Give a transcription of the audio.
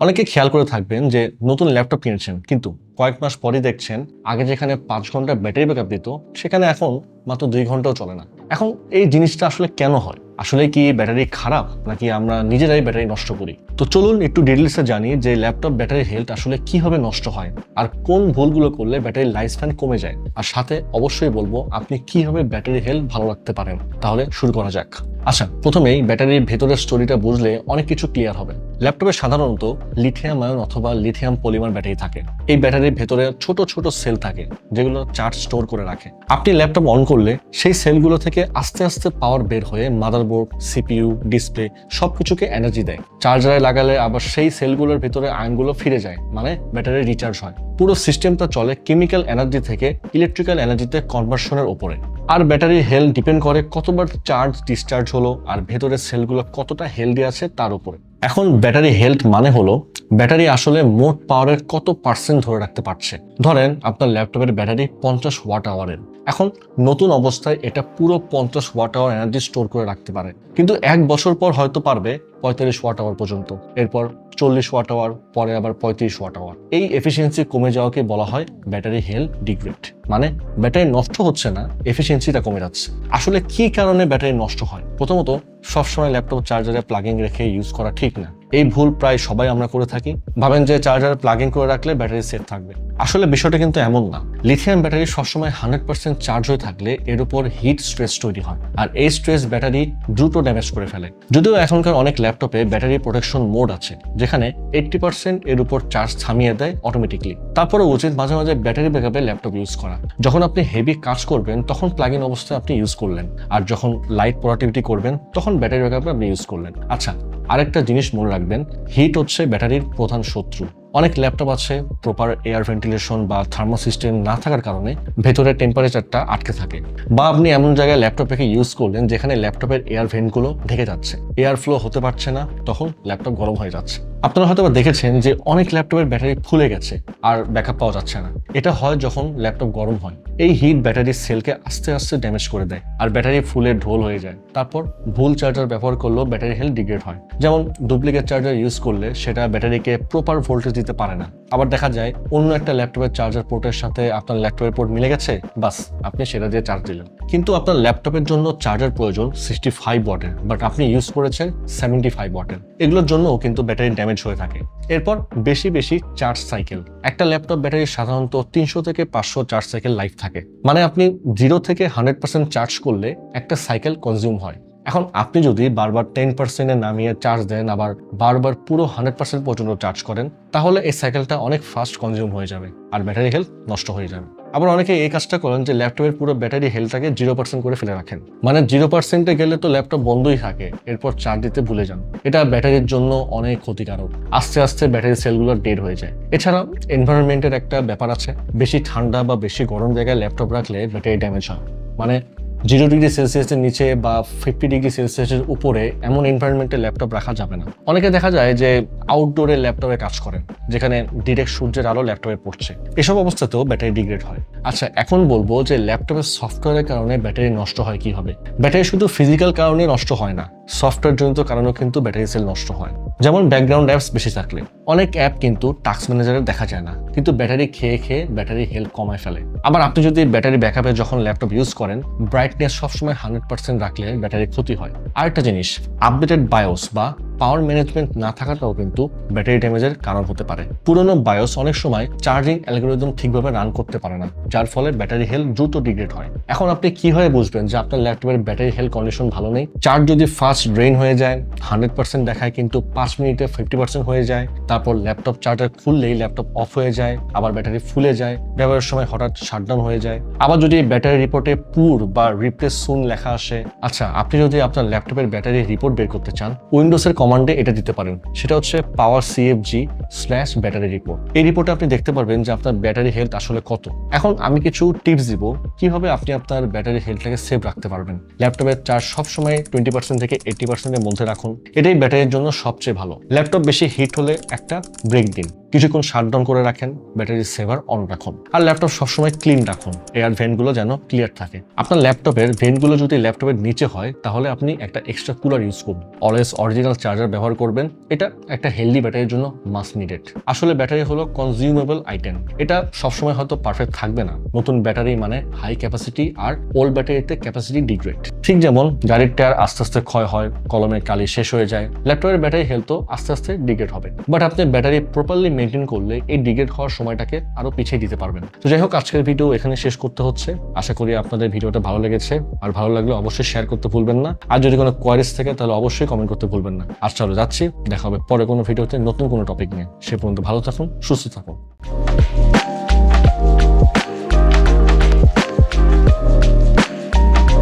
অনেকে খেয়াল করে থাকবেন যে নতুন ল্যাপটপ কিনেছেন, কিন্তু কয়েক মাস পরে দেখছেন আগে যেখানে 5 ঘন্টা ব্যাটারি ব্যাকআপ দিত সেখানে এখন মাত্র 2 ঘন্টাও চলে না। এখন এই জিনিসটা আসলে কেন হয়? আসলে কি ব্যাটারি খারাপ, নাকি আমরা নিজেরাই ব্যাটারি নষ্ট করি? তো চলুন একটু ডিটেইলসে জানি যে ল্যাপটপ ব্যাটারি হেলথ আসলে কিভাবে নষ্ট হয়, আর কোন ভুলগুলো করলে ব্যাটারির লাইফ স্প্যান কমে যায়। আর সাথে অবশ্যই বলবো আপনি কিভাবে ব্যাটারি হেলথ ভালো রাখতে পারেন। তাহলে শুরু করা যাক। আচ্ছা, প্রথমেই ব্যাটারির ভেতরের স্টোরিটা বুঝলে অনেক কিছু ক্লিয়ার হবে। ল্যাপটপে সাধারণত লিথিয়াম আয়ন অথবা লিথিয়াম পলিমার ব্যাটারি থাকে। এই ব্যাটারির ভেতরে ছোট ছোট সেল থাকে যেগুলো চার্জ স্টোর করে রাখে। আপনি ল্যাপটপ অন করলে সেই সেলগুলো থেকে আস্তে আস্তে পাওয়ার বের হয়ে মাদারবোর্ড, সিপিইউ, ডিসপ্লে সবকিছুকে এনার্জি দেয়। চার্জারে লাগালে আবার সেই সেলগুলোর ভিতরে আয়নগুলো ফিরে যায়, মানে ব্যাটারি রিচার্জ হয়। পুরো সিস্টেমটা চলে কেমিক্যাল এনার্জি থেকে ইলেকট্রিক্যাল এনার্জিতে কনভার্সনের উপরে। আর ব্যাটারির হেলথ ডিপেন্ড করে কতবার চার্জ ডিসচার্জ হলো আর ভেতরের সেলগুলো কতটা হেলদি আছে তার উপরে। এখন ব্যাটারি হেলথ মানে হলো ব্যাটারি আসলে মোট পাওয়ারের কত পার্সেন্ট ধরে রাখতে পারছে। ধরেন আপনার ল্যাপটপের ব্যাটারি 50 ওয়াট আওয়ারের, এখন নতুন অবস্থায় এটা পুরো 50 ওয়াট আওয়ার এনার্জি স্টোর করে রাখতে পারে, কিন্তু 1 বছর পর হয়তো পারবে 45 ওয়াট আওয়ার পর্যন্ত, এরপর 40 ওয়াট আওয়ার, পরে আবার 35 ওয়াট আওয়ার। এই এফিসিয়েন্সি কমে যাওয়াকে বলা হয় ব্যাটারি হেলথ ডিগ্রেড, মানে ব্যাটারি নষ্ট হচ্ছে না, এফিসিয়েন্সিটা কমে যাচ্ছে। আসলে কি কারণে ব্যাটারি নষ্ট হয়? প্রথমত, সবসময় ল্যাপটপ চার্জারে প্লাগিং রেখে ইউজ করা ঠিক না। এই ভুল প্রায় সবাই আমরা করে থাকি। ভাবেন যে চার্জারে প্লাগিং করে রাখলে ব্যাটারি সেফ থাকবে। আসলে বিষয়টা কিন্তু এমন না। লিথিয়াম ব্যাটারি সবসময় 100% চার্জ হয়ে থাকলে এর উপর হিট স্ট্রেস তৈরি হয়, আর এই স্ট্রেস ব্যাটারি দ্রুত ড্যামেজ করে ফেলে। যদিও এখনকার অনেক ল্যাপটপে ব্যাটারি প্রোটেকশন মোড আছে, যেখানে 80% এর উপর চার্জ থামিয়ে দেয় অটোমেটিকলি। তারপরে উচিত মাঝে মাঝে ব্যাটারি ব্যাকআপে ল্যাপটপ ইউজ করা। যখন আপনি হেভি কাজ করবেন তখন প্লাগ ইন অবস্থায় আপনি ইউজ করলেন, আর যখন লাইট প্রোডাক্টিভিটি করবেন তখন ব্যাটারি ব্যাকআপে আপনি ইউজ করলেন। আচ্ছা, আরেকটা জিনিস মনে রাখবেন, হিট হচ্ছে ব্যাটারির প্রধান শত্রু। অনেক ল্যাপটপ আছে প্রপার এয়ার ভেন্টিলেশন বা থার্মো সিস্টেম না থাকার কারণে ভেতরের টেম্পারেচারটা আটকে থাকে, বা আপনি এমন জায়গায় ল্যাপটপ রেখে ইউজ করলেন যেখানে ল্যাপটপের এয়ার ভেন্টগুলো ঢেকে যাচ্ছে, এয়ার ফ্লো হতে পারছে না, তখন ল্যাপটপ গরম হয়ে যাচ্ছে। আপনারা হয়তো দেখেছেন যে অনেক ল্যাপটপের ব্যাটারি ফুলে গেছে আর ব্যাকআপ পাওয়া যাচ্ছে না। এটা হয় যখন ল্যাপটপ গরম হয়। এই হিট ব্যাটারির সেলকে আস্তে আস্তে ড্যামেজ করে দেয় আর ব্যাটারি ফুলে ঢোল হয়ে যায়। তারপর ভুল চার্জার ব্যবহার করলেও ব্যাটারি হেলথ ডিগ্রেড হয়। যেমন ডুপ্লিকেট চার্জার ইউজ করলে সেটা ব্যাটারিকে প্রপার ভোল্টেজ দিতে পারে না। আবার দেখা যায় অন্য একটা ল্যাপটপের চার্জার পোর্টের সাথে আপনার ল্যাপটপের পোর্ট মিলে গেছে, বাস আপনি সেটা দিয়ে চার্জ দিলেন, কিন্তু আপনার ল্যাপটপের জন্য চার্জার প্রয়োজন 65 ওয়াটের, বাট আপনি ইউজ করেছেন 75 ওয়াটের। এগুলোর জন্যও কিন্তু ব্যাটারি ড্যামেজ হয়ে থাকে। এরপর বেশি বেশি চার্জ সাইকেল। একটা ল্যাপটপ ব্যাটারি সাধারণত 300 থেকে 500 চার্জ সাইকেল লাইফ থাকে, মানে আপনি 0 থেকে 100% চার্জ করলে একটা সাইকেল কনজিউম হয়। এখন আপনি যদি বারবার 10% নামিয়ে চার্জ দেন, আবার বারবার পুরো 100% পর্যন্ত চার্জ করেন, তাহলে এই সাইকেলটা অনেক ফাস্ট কনজিউম হয়ে যাবে আর ব্যাটারি হেলথ নষ্ট হয়ে যাবে। আবার অনেকে এই কাজটা করেন যে ল্যাপটপের পুরো ব্যাটারি হেলথটাকে 0% করে ফেলে রাখেন, মানে 0%-এ গেলে তো ল্যাপটপ বন্ধই থাকে, এরপর চার্জ দিতে ভুলে যান। এটা ব্যাটারির জন্য অনেক ক্ষতিকারক। আস্তে আস্তে ব্যাটারি সেলগুলো ডেড হয়ে যায়। এছাড়া এনভায়রনমেন্টের একটা ব্যাপার আছে। বেশি ঠান্ডা বা বেশি গরম জায়গায় ল্যাপটপ রাখলে ব্যাটারি ড্যামেজ হয়, মানে 0 ডিগ্রি সেলসিয়াসের নিচে বা 50 ডিগ্রি সেলসিয়াসের উপরে এমন এনভায়রনমেন্টে ল্যাপটপ রাখা যাবে না। অনেকে দেখা যায় যে আউটডোরে ল্যাপটপে কাজ করেন, যেখানে ডিরেক্ট সূর্যের আলো ল্যাপটপে পড়ছে। এসব অবস্থাতেও ব্যাটারি ডিগ্রেড হয়। আচ্ছা, এখন বলবো যে ল্যাপটপের সফটওয়্যারের কারণে ব্যাটারি নষ্ট হয় কিভাবে। ব্যাটারি শুধু ফিজিক্যাল কারণে নষ্ট হয় না, সফটওয়্যার জনিত কারণেও কিন্তু ব্যাটারি সেল নষ্ট হয়। যেমন ব্যাকগ্রাউন্ড অ্যাপস বেশি থাকলে অনেক অ্যাপ কিন্তু টাস্ক ম্যানেজারে দেখা যায় না, কিন্তু ব্যাটারি খেয়ে খেয়ে ব্যাটারি হেলথ কমায় ফেলে। আবার আপনি যদি ব্যাটারি ব্যাকআপে যখন ল্যাপটপ ইউজ করেন ব্রাইটনেস সবসময় 100% রাখলে ব্যাটারির ক্ষতি হয়। আরেকটা জিনিস, আপডেটেড বায়োস বা পাওয়ার ম্যানেজমেন্ট না থাকাটাও কিন্তু ব্যাটারি ড্যামেজের কারণ হতে পারে। পুরনো বায়োস অনেক সময় চার্জিং অ্যালগরিদম ঠিকভাবে রান করতে পারে না, যার ফলে ব্যাটারি হেলথ দ্রুত ডিগ্রেড হয়। এখন আপনি কিভাবে বুঝবেন যে আপনার ল্যাপটপের ব্যাটারি হেলথ কন্ডিশন ভালো নেই? চার্জ যদি ফাস্ট ড্রেন হয়ে যায়, 100% দেখায় কিন্তু 5 মিনিটে 50% হয়ে যায়, তারপর ল্যাপটপ চার্জার খুললেই ল্যাপটপ অফ হয়ে যায়, আবার ব্যাটারি ফুলে যায়, ব্যবহারের সময় হঠাৎ শাটডাউন হয়ে যায়, আবার যদি ব্যাটারি রিপোর্টে পুর বা রিপ্লেস সুন লেখা আসে। আচ্ছা, আপনি যদি আপনার ল্যাপটপের ব্যাটারি রিপোর্ট বের করতে চান, উইন্ডোজের কমান্ডে এটা দিতে পারেন। সেটা হচ্ছে পাওয়ার CFG battery report। এই রিপোর্টে আপনি দেখতে পারবেন যে আপনার ব্যাটারি হেলথ আসলে কত। এখন আমি কিছু টিপস দিব কিভাবে আপনি আপনার ব্যাটারি হেলথটাকে সেভ রাখতে পারবেন। ল্যাপটপের চার্জ সবসময় 20% থেকে 80%-এর মধ্যে রাখুন, এটাই ব্যাটারির জন্য সবচেয়ে ভালো। ল্যাপটপ বেশি হিট হলে একটা ব্রেক দিন, কিছুক্ষণ শাটডাউন করে রাখেন, ব্যাটারি সেভার অন রাখুন। আর ল্যাপটপ সবসময় ক্লিন রাখুন, এয়ার ভেন্টগুলো যেন ক্লিয়ার থাকে। আপনার ল্যাপটপের ভেন্টগুলো যদি ল্যাপটপের নিচে হয় তাহলে আপনি একটা এক্সট্রা কুলার ইউজ করুন। অলওয়েজ অরিজিনাল চার্জার ব্যবহার করবেন, এটা একটা হেলদি ব্যাটারির জন্য মাস্ট নিডেড। আসলে ব্যাটারি হলো কনজিউমেবল আইটেম, এটা সবসময় হয়তো পারফেক্ট থাকবে না। নতুন ব্যাটারি মানে হাই ক্যাপাসিটি, আর ওল্ড ব্যাটারিতে ক্যাপাসিটি ডিগ্রেড। ঠিক যেমন গাড়ির টায়ার আস্তে আস্তে ক্ষয় হয়, কলমের কালি শেষ হয়ে যায়, ল্যাপটপের ব্যাটারি হেলথও আস্তে আস্তে ডিগ্রেড হবে। বাট আপনি ব্যাটারি প্রপারলি মেনটেন করলে এই ডিগ্রেড হওয়ার সময়টাকে আরো পিছিয়ে দিতে পারবেন। তো যাই হোক, আজকের ভিডিও এখানে শেষ করতে হচ্ছে। আশা করি আপনাদের ভিডিওটা ভালো লেগেছে, আর ভালো লাগলে অবশ্যই শেয়ার করতে ভুলবেন না। আর যদি কোনো কোয়ারিজ থাকে তাহলে অবশ্যই কমেন্ট করতে ভুলবেন না। আর চলো যাচ্ছি, দেখা হবে পরে কোনো ভিডিওতে নতুন কোনো টপিক নিয়ে। সে পর্যন্ত ভালো থাকুন, সুস্থ থাকুন।